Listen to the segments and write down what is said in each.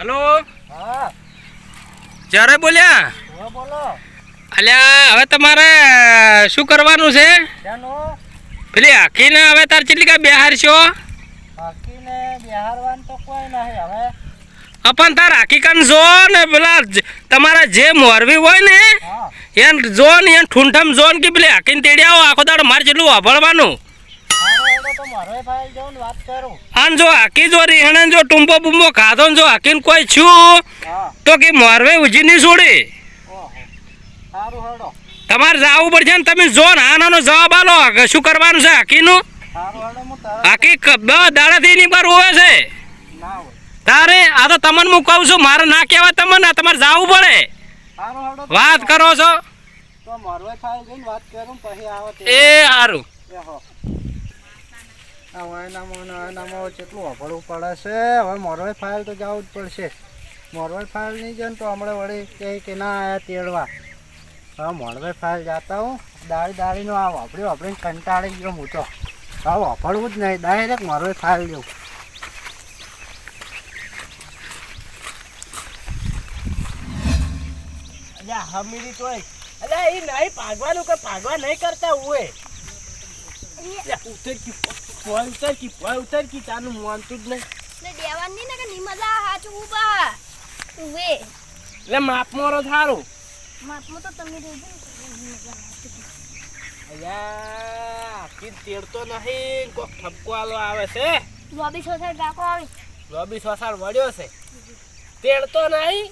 Hello हाँ जरे बोलिया वो बोलो अल्યા હવે તમારે શું કરવાનું છે જાનો પેલી આખીને હવે તાર ચેટલી કા બિહાર છો આખીને બિહારવાન તો કોઈ નહીં હવે અપન તાર આખી કન જો ને પેલા તમારા જે મોરવી હોય ને હા એન જો ને એન ઠુંઠમ જો ને કે પેલી આખીને તેડ્યા આવો આખો દાડો માર જેટલું વાપરવાનું મારો તો મારો ભાઈ જઉં વાત કરું આન જો આખી જો રીહણે જો ટુંબો બુંબો ખાધો ને જો આખીને કોઈ છું હા તો કે મોરવે ઉજી નહીં છોડે ઓહો સારું હેડો તમારે જવું પડશે ને તમે જો ને આનો જવાબ આલો કે શું કરવાનું છે આખીનું સારું હેડો હું તરત આખી દાડાથી એની પર હોવે છે ના હોય તારે આ તો તમને હું કહું છું મારે ના કહેવાય તમને તમારે જવું પડે સારું હેડો વાત કરો છો તો મારો ભાઈ જઈને વાત કરું પછી આવે તે એ સારું હો આ એનામાં કેટલું અભળવું પડે છે હવે મોરવાઈ ફાઇલ તો જવું જ પડશે મોરવાઈ ફાઇલ નહીં જાય તો હમણાં વળી કહે કે ના આયા તેડવા હવે મોરવાઈ ફાઇલ જતા હું દાળીનો આ વાપરીને કંટાળી ગયો હું તો હવે અભળવું જ નહીં ડાયરેક્ટ મોરવાઈ ફાઇલ જેવું અલ્યા હમીરી તોય અલ્યા એ નહીં ભાગવાનું કે ભાગવા નહીં કરતા હુએ ઉતર કી તાનું માનતું જ નહીં ને દેવાની ને કે નિમજા હાચું ઉભા ઉવે એટલે માપ મારો થારું માપમાં તો તમે દેજો અલ્યા આખી તેડતો નહીં કોક ઠપકો આલો આવે છે લોબી સોસાર ડાકો આવી લોબી સોસાર વળ્યો છે તેડતો નહીં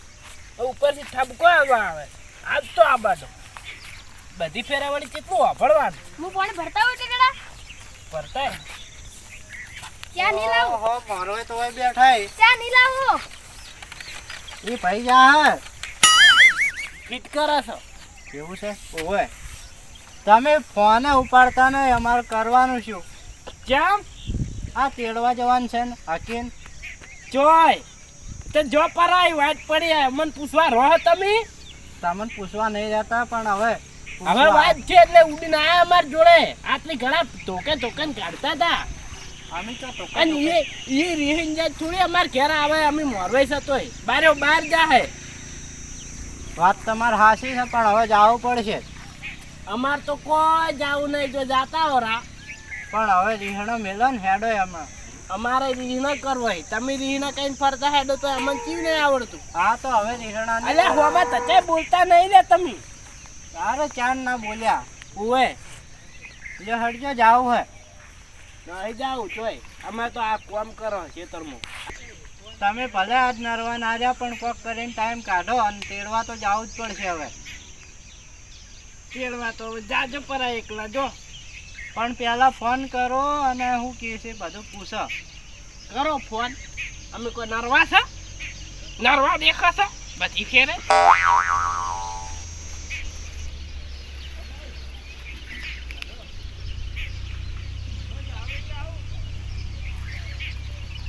ઉપરથી ઠપકો આવવા આવે આજ તો આ બાજુ બધી ફેરાવાળી કેટલું વાપરવાનું હું કોણ ભરતા હોય ટેકડા ભરતા ક્યાં નહીં લાવો હો મારો તો હોય બેઠા ક્યાં નહીં લાવો એ ભાઈ જા હે ફિટ કરે છો કેવું છે ઓય તમે ફોને ઉપાડતા નહીં અમારે કરવાનું શું કેમ આ તેડવા જવાનું છે ને હાકીન જોય તો જો પરાય વાત પડી મને પૂછવા રહો તમે તમને પૂછવા નહીં જતા પણ હવે હવે વાત છે એટલે ઉડીને આયા અમાર જોડે આટલી ઘણા ટોકન કાઢતા હતા અમે તો અને એ રીહીન જાય થોડી અમાર ઘેર આવે અમે મોરવાઈ સતોય બહાર જાહે વાત તમારે હાસી છે પણ હવે જવું પડશે અમાર તો કોઈ જાવું નહીં જો જાતા હોરા પણ હવે રીહણો મેલો ને હેડો હમણાં અમારે રીહનો કરવો હોય તમે રીહનો કઈ ફરતા હેડો તો અમને કેવું નહીં આવડતું હા તો હવે રીહણા અલે હોમાં તચે બોલતા નહીં લે તમે તારે ચાંદ ના બોલ્યા ઓએ જો હટજો જાવું હે નહીં જાવું તોય અમે તો આ કામ કરો ખેતરમાં તમે ભલે આજ નરવા ના જા પણ કોક કરીને ટાઈમ કાઢો અને તેડવા તો જવું જ પડશે હવે તેડવા તો હવે જાજો પરા એકલા જો પણ પહેલા ફોન કરો અને હું કહે છે બધું પૂછો કરો ફોન અમે કોઈ નરવા છે નરવા દેખો છો બધી ફેરે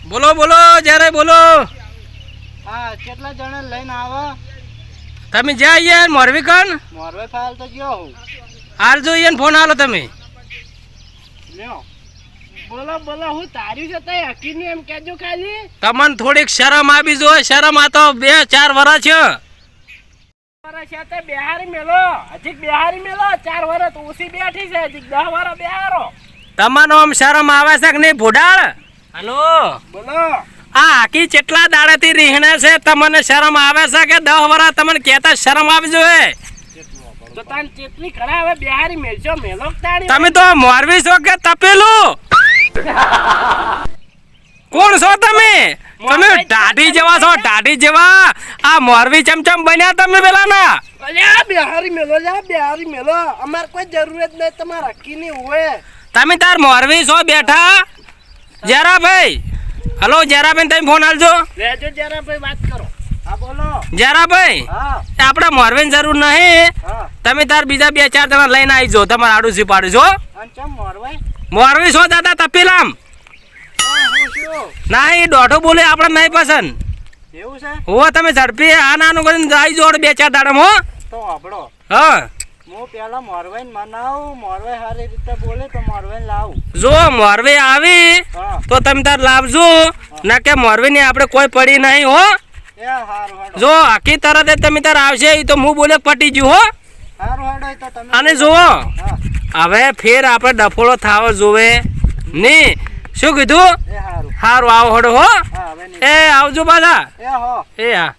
બોલો બોલો જ્યારે બોલો હા કેટલા જણા લઈને આવો તમે જ્યાં યાર મોરવી કન મોરવાઈ ફાઇલ તો ગયો હું હાલ જોઈએ ફોન હાલો તમે લ્યો બોલો હું તાર્યું છે તઈ હકીને એમ કહેજો ખાલી તમને થોડીક શરમ આવી જોઈએ શરમ આ તો 2-4 વર્ષ છે વર્ષ છે તે બિહારી મેલો હજી બિહારી મેલો 4 વર્ષ તો ઓછી બેઠી છે હજી 10 વર્ષ બિહારો તમને આમ શરમ આવે છે કે નહીં ભોડાળ હલો બોલો આ હાકી કેટલા દાડાથી રીહણે છે તમને શરમ આવે છે કે 10 વર્ષ તમને કહેતા શરમ આવી જોઈએ તો તને કેટલી ઘણા હવે બિહારી મેલજો મેલો તમે તો મોરવી છો કે તપેલું કોણ છો તમે ટાઢી જેવા છો ટાઢી જેવા આ મોરવી ચમચમ બન્યા તમે પેલા ના અલ્યા બિહારી મેલો અમાર કોઈ જરૂરત નહીં તમાર હકીની હોય તમે તાર મોરવી છો બેઠા જરા ભાઈ હલો જરા ભાઈ તમે ફોન આલજો લેજો જરા ભાઈ વાત કરો હા બોલો જરા ભાઈ હા આપડા મોરવીની જરૂર નહીં હા તમે તાર બીજા 2-4 જણા લઈને આવી જો તમારે આડું સી પાડું છો અને ચમ મોરવાઈ મોરવી છો દાદા તપેલામ હું શું ના દોઢો બોલે આપણે નહીં પસંદ એવું છે હો તમે ઝડપી આ નાનું કરીને આવી જોડ 2-4 દાડામાં તો આપણો હા હું પેલા મોરવાઈને મનાવું મોરવાઈ સારી રીતે બોલે તો મોરવાઈને લાવું જો મોરવી આવી હા તો તમે તાર લાવજો ના કે મોરવી ની આપણે કોઈ પડી નહીં હો એ હારું હેડો. જો આખી તરત જ તમે તાર આવશે ઈ તો હું બોલે પટી ગયું હો. હારું હેડો એ તો તમે. અને જુઓ હા હવે ફેર આપણે ડફોળો થાવ જોવે ને શું કીધું એ હારું. હારું આવો હડો હો. હા હવે નહીં. એ આવજો પાછા. એ હો. એ હા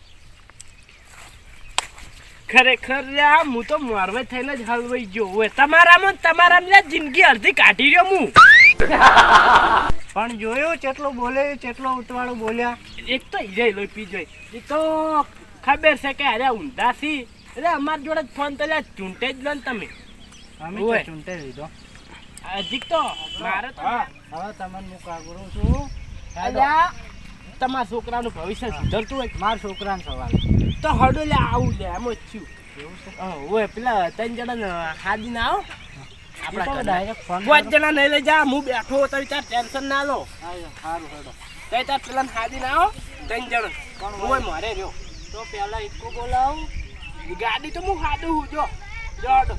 ખરેખર લ્યા હું તો મોરવે થઈને જ હલવાઈ ગયો હોય તમારામાં જિંદગી અડધી કાઢી રહ્યો હું. પણ જોયું કેટલું બોલે કેટલો ઉતવાળું બોલ્યા. એક તો હીરે લોહી પી જોઈ એક તો ખબર છે કે અરે ઊંધા સી એટલે અમારી જોડે જ ફોન તો લ્યા ચૂંટે જ લો ને તમે. અમે ઓય. તો ચૂંટે લીધો. હજી તો મારે તો હા હવે તમને હું કાગરું છું. અલ્યા તમારા છોકરાનું ભવિષ્ય સુધરતું હોય મારા છોકરાને સવાલ. તો હડો લે આવું લે એમ જ થયું. એવું છે. ઓય પેલા ત્રણ જણા હાજી ના આવો આપણા આપણા ડાયરેક્ટ ફોન પાંચ જણા નહીં લઈ જા હું બેઠો તો તાર ટેન્શન ના લો. સારું હેડો. તઈ તાર પેલા હાજી ના આવો ત્રણ જણા પણ હું મારે રહ્યો તો પેલા ઈકો બોલાવું ગાડી તો હું હાડું હું જો હડો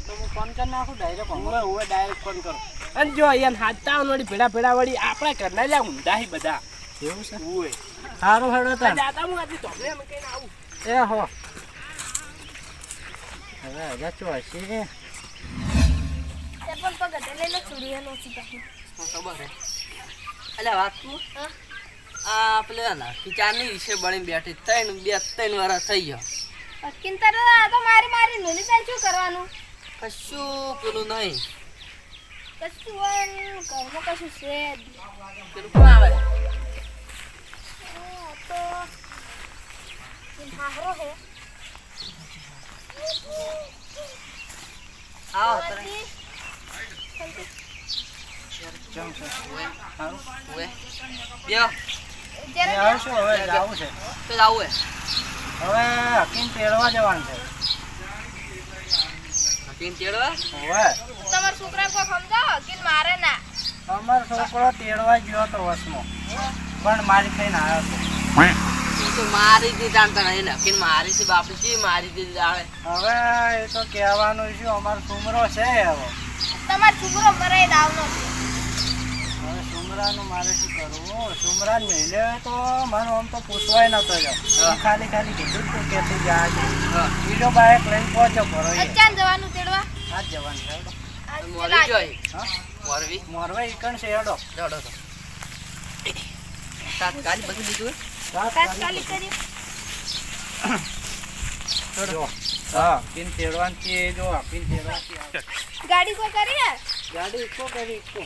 તો હું ફોન કરી નાખું ડાયરેક્ટ. હું ડાયરેક્ટ ફોન કરો અને જો અહીંયા હાથતા વળી ભેડા વળી આપણા ઘરના લ્યા ઊંધા બધા એવું છે. હોય સારું હેડો તાર. જાતા હું આજે તો એમ કહીને આવું. એ હો હવે હજા ચોસી તે પણ પગત લઈ લો છોડી હેલો સીધા. ખબર હે અલ્યા વાત તું આ પેલા ના ચારની વિશે બની બેઠી ત્રણ વર્ષ થઈ ગયો કિંતર આ તો મારી નોલી તાર શું કરવાનું? કશું પેલું નહીં કશું હોય ને ઘરમાં કશું છે જ. પેલું કોણ આવે આ તો હારો હે. આવો તને ચમ છે. સારું. ઓએ બ્યો એ આવશું હવે જાવું છે. તો જાવું હે હવે હકીમ તેડવા જવાનું છે. હકીમ તેડવા હવે તમારા છોકરા કોઈ સમજાવો કે મારે ના. અમારો છોકરો તેડવા ગયો તો વસમાં પણ મારી થઈને આવ્યો હતો. એ તો મારી દી જાણતા નહીં ને હકીમ મારી છે બાપુ જી મારી દી જાણે હવે એ તો કહેવાનું શું અમારો સુમરો છે હવે. તમારો છોકરો મરાઈ દાવનો છે. હવે સુમરાનું મારે શું કરવું. સુમરા મેલે તો મને આમ તો પૂછવાય નતો જાવ. ખાલી કીધું તું કે તું જા છે. બીજો બાઈક લઈને પહોંચો ભરો. અચાન જવાનું તેડવા. આજ જવાનું છે હેડો. મોરવી જોઈ હા મોરવી મોરવા ઈકણ છે હેડો. દોડો તો તાત્કાલિક બધું લીધું તાત્કાલિક કરી. જો હા પિન તેડવાનથી જો પિન તેડવાનથી આવે. ગાડી કોઈ કરી હે? ગાડી ઈકો કરી ઈકો.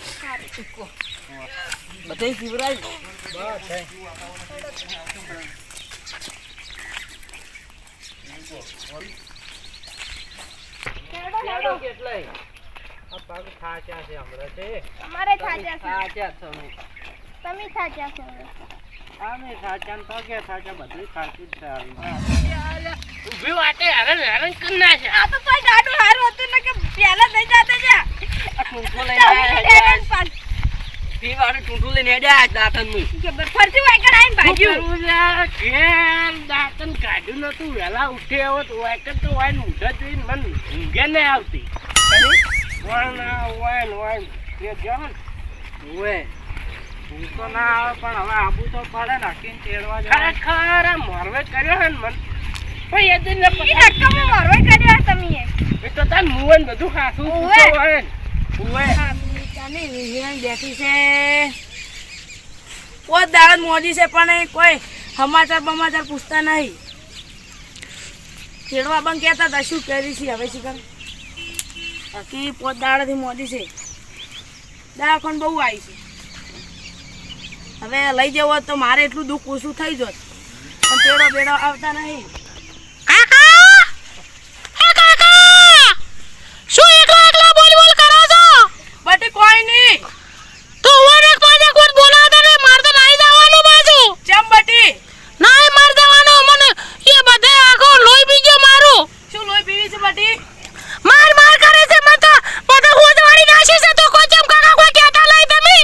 બધે શિવરાજ બસ થઈ. હેડો. કેટલાય આ પગ થાચ્યા છે હમણાં છે. અમારે થાચ્યા છે. સાચા તમે તમે થાચ્યા છો. આમે થાચ્યા ને પગે થાચ્યા બધું થાચ્યું જ છે હાલમાં. ઊભી વાટે હેરાન કરી નાખે. આ તો કોઈ ગાડું હારું હતું ને કે પહેલા થઈ જાતે જા. આ ટૂંટો લઈને આવ્યા પી વાળું ટૂંટું લઈને હેડ્યા દાંતન મુઈ ફરતી વાયકણ આઈને ભાગ્યું. ઘેર દાંતન કાઢ્યું નતું વહેલા ઉઠે હોત વાયકન તો વાઈન ઉઠા જોઈને મને ઊંઘે નહીં આવતી. વાઈન એ જો ને ઓએ હું તો ના આવે પણ હવે આબુ તો પડે ને હકીને તેડવા જવાનું. ખરેખર આ મોરવે કર્યો હે ને મન પણ એ દિન ઈ ધક્કામાં મારવા કર્યો આ તમે એ. એ તો તાર મુવન બધું ખાસું ઓવે. પૂછો હોય ને. ઓવે. ચાની વિજ્ઞાન બેઠી છે કોઈ દાળ મોજી છે પણ કોઈ સમાચાર પૂછતા નહીં ખેડવા બંધ કહેતા હતા શું કરી છે હવે શીખર બાકી પોત દાડાથી મોદી છે દવાખાન બહુ આવી છે હવે લઈ જવો હોત તો મારે એટલું દુઃખ ઓછું થઈ જોત પણ તેડો બેડો આવતા નહીં બટી કોઈ નહીં તો ઓને કોઈ બોલાવતા ને મારતા નહીં જવાનું બાજુ ચમ બટી નહીં માર દેવાનો મને એ બધે આખો લોહી પી ગયો મારું શું લોહી પીવી છે બટી માર કરે છે મને તો બધા હોજવાડી નાખી છે તો કોઈ ચમ કાકા કોઈ કહેતા નહીં તમે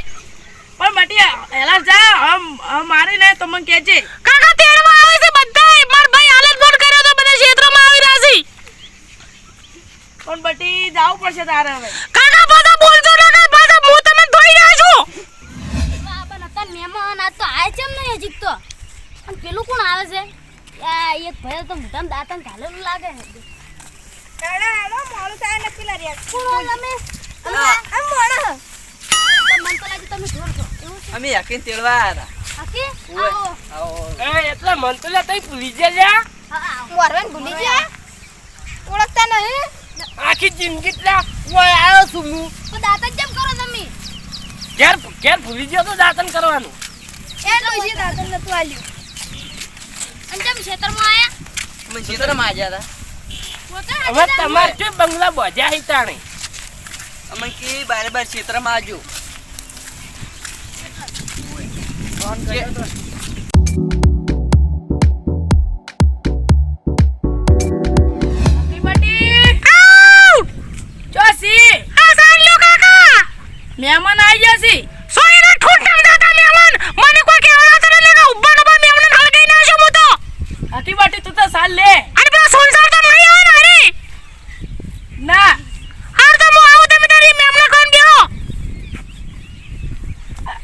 પણ બટી એલા જા મારી નહીં તો મને કહેજે કાકા તેડવા આવે છે બધાય માર ભાઈ હાલ જ ફોન કર્યો તો બધા ક્ષેત્રમાં આવી રહ્યા છે પણ બટી જાવું પડશે તારે હવે કાકા બધા બોલજો ને કે બધા હું તમને ધોઈ રહ્યા છું બાબા નતા મહેમાન આ તો આય છે એમ નહીં હજી તો. અને પેલું કોણ આવે છે? મોઢામાં દાંતણ ઘાલેલું લાગે છે. હેડો હેડો મોડું થાય ને પેલા રે કોણ હો તમે? આ મોડો તો મન તો લાગે તમે ઢોર છો. એવું છે? અમે યકીન તેડવા આવ્યા હકી? ઓય. આવો. હતા. એટલે મન તો લે તઈ ભૂલી ગયા હા, આવો. મોરવાન ભૂલી ગયા ઓળખતા નહીં આખી જિંદગી લા ઓય આવ્યો છું હું તો દાંતણ કેમ કરો તમે? ઘેર ઘેર ભૂલી ગયો તો દાતન કરવાનું એ ડોશી દાંતણ નતું આલ્યું અને તમે ખેતરમાં આયા? અમે ખેતરમાં આવ્યા પોતા હવે તમારે કે બંગલા બોધ્યા હી તાણે હતા અમે કે બારે બાર ખેતરમાં આવજો ફોન કર્યો તો મહેમાન આવી ગયા છે સોયરા ઠૂઠમ દાતા મહેમાન મને કોઈ કહેવાના તને લેગા ઉબ્બાનો બા મહેમાન હળગાઈ ના છો હું તો આકી બાટી તું તો સાલ લે અરે પેલા સંસાર તો નહીં આવે ને અરે ના હાર તો હું આવું તમે તારી મહેમાન કોણ ગયો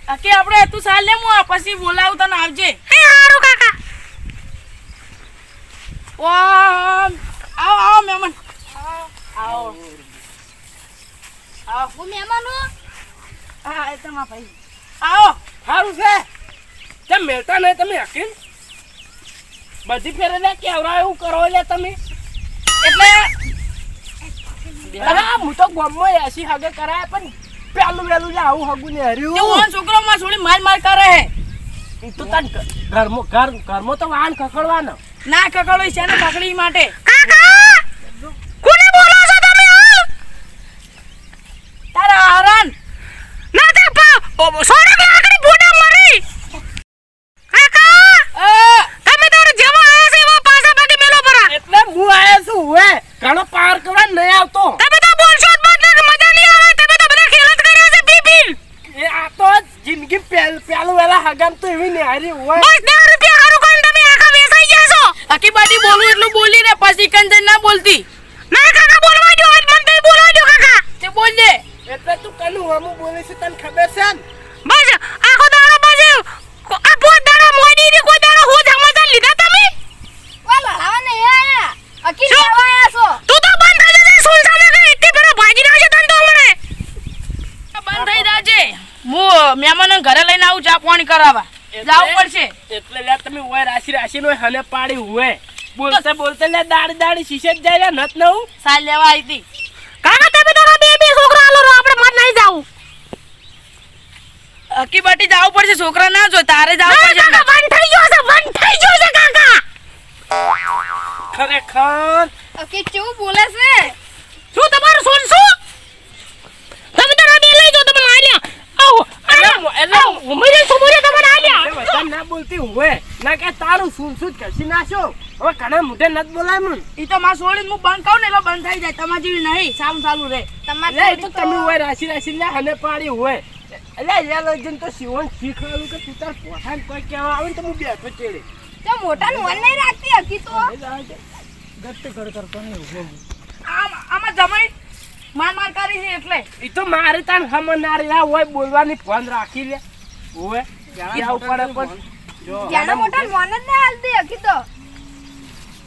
આકી આપણે તું સાલ લે હું પછી બોલાવું તને આવજે હે હારું કાકા ઓ આવો આવો મહેમાન આવો હું મહેમાન હું. હા એ તમારા ભાઈ આવો સારું છે તેમ મેળતા નહીં તમે હકીમ બધી ફેરે લે કેવરા એવું કરો લે તમે એટલે અરે હું તો ગોમમાં એસી હગે કરાય પણ પેલું વેલું લે આવું હગું ને તે હર્યું ઓન છોકરો માં છોડી માર કરે હે ઈ તો તન ઘરમાં તો વાહન ખખડવાનો ના કકડો છે ને કકડી માટે કાકા કોને બોલો છો તમે તારા હરણ ના તે સોરે કે આકડી બોડા મરી કાકા તમે તાર જેવા આયા છે એવા પાછા ભાગે મેલો પરા એટલે હું આયા છું હવે ઘણો પાર કરવા નહીં આવતો તમે તો બોલશો જ મત ને મજા નહીં આવે તમે તો બધા ખેલત કર્યા છે બીબીલ એ આ તો જિંદગી પેલું વેલા હગામ તો એવી ને હારી હોય બસ 10 રૂપિયા હારું કોણ તમે આખા વેસાઈ ગયા છો આકી બાટી બોલું એટલું બોલી ને પછી કંજન ના બોલતી ના કાકા બોલવા દો આજ મન તો બોલવા દો કાકા તે બોલ દે એટલે તું કનું હમું બોલે છે તને ખબર છે ને બસ આખો દાડો બાજુ આ પોત દાડો મોડી ની કોઈ દાડો હું સમાચાર લીધા તમે વા લડાવા નહીં આયા અકી લેવા આયા છો તું તો બંધ થઈ જશે સુલસાને કે એટલી પેલા ભાજી નાખે તન તો હમણે બંધ થઈ જાજે હું મહેમાનને ઘરે લઈને આવું ચા પાણી કરાવવા જાવું પડશે એટલે લે તમે ઓય રાશી નો હને પાડી હોય બોલતે લે દાડી શીશે જ જાય લે નત નવું સાલ લેવા આવી હતી કાકા તમે તારા બે છોકરા આલો આપણે મત નહીં જાવું અકી બાટી જાવું પડશે છોકરા ના જો તારે જાવું પડશે કાકા વન થઈ ગયો છે કાકા ખરેખર અકી કેવું બોલે છે શું તમારું સોનસું તમે તારા બે લઈ જો તમે આલ્યા આવો એટલે ઉમરે સુમરે તમે આલ્યા એ વચન ના બોલતી હોય ના કે તારું શું કરશી નાશો હવે કને મુઢે નત બોલાય મન ઈ તો માં છોડીને હું બંધ કહું ને એટલે બંધ થઈ જાય તમાર જેવી નહીં સામ ચાલુ રહે તમારે એટલે એ તો તમે હોય રાશી લે હને પાડી હોય એટલે યાર લઈને તો શિવન શીખવાડું કે તું તાર પોઠાને કોઈ કહેવા આવે ને તો હું બેઠો ચેડે તો મોટા નું વન નહીં રાખતી અકી તો ગટ્ટ ઘર કરતો નહીં ઉભો આમાં જમાઈ માર કરી છે એટલે ઈ તો મારે તાન હમનારી આ હોય બોલવાની ફોન રાખી લે હોય જાવ પડે પણ જો જાના મોટા મન જ ના હાલતી અકી તો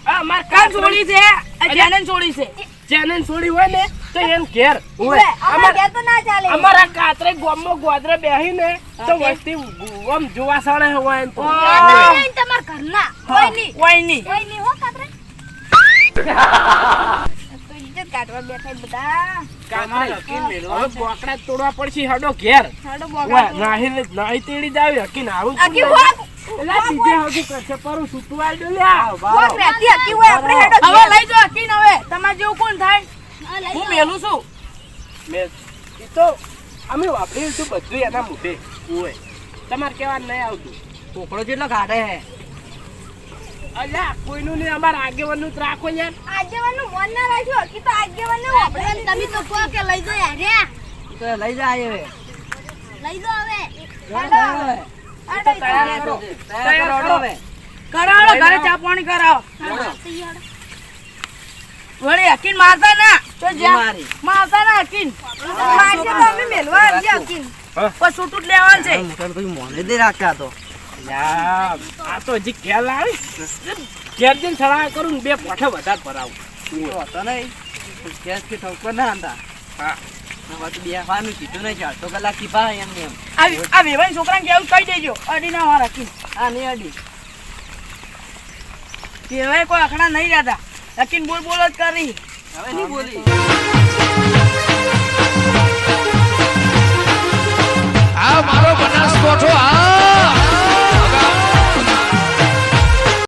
આ માર કાં છોડી છે આ જેનન છોડી છે જેને છોડી હોય ને તો એન ઘેર ઓએ હોય અમાર ઘેર તો ના ચાલે અમારા કાતરે ગોમમાં ગોદરે બેહીને તો વસ્તી આમ જોવા સળે હોય એમ તો નહીં તમારા ઘરના. કોઈ નહીં. કોઈ નહીં કોઈ નહીં હો કાતરે. તો ઇજ્જત કાઢવા બેઠા બધા કાતરે હવે બોકડા તોડવા પડશે હડો ઘેર હાડો ઓય નાહી તેડી જાવી હકીને આવું અકી હોય એલા બીજે હજુ કરશે પરું છૂટું આડ્યો લે આવ કોક રહેતી અકી હોય આપણે હેડો હવે લઈ જાઓ અકીન હવે તમાર જેવું કોણ થાય હા, લઈ હું જાઓ. મેલું છું મેં ઈ તો અમે વાપર્યું હતું બધું એના મુઢે હોય તમારે કહેવા નહીં આવતું છોકરો જેટલો કાઢે હે અલ્યા કોઈનું નહીં અમારા આગેવાનનું જ રાખો યાર આગેવાનું મન ના રાખ્યું અકી તો આગેવાનું આપણે તમે તો કહો કે લઈ જાઓ યાર, રે. તો લઈ જાય હવે લઈ જાઓ હવે. તો તૈયાર કરો તૈયાર કરો હવે કરાવો ઘરે ચા પાણી કરાવો વળી અકીન મારતા ના તો જ્યાં મારી મારતા ના અકીન મારશે તો અમે મેલવા આવી અકી પછી છૂટું જ લેવાનું છે મોટા તો મોને દે રાખ્યા તો યા આ તો હજી ખ્યાલ આવે ઘેર જઈને સળા કરું ને 2 પોઠા વધારે ભરાવું. તો હતો નહીં ગેસ કે ઠોકર ના હતા હા. હવે તો બેહવાનું કીધું નહીં 4 કલાક કીધા એમને એમ આ વેવાઈ છોકરાને કેવું કહી દેજો અડી ના વાર રાખી હા નહીં અડી વેવાઈ કોઈ આખડા નહીં જતા લકીન બોલ બોલ જ કરી હવે નહીં બોલી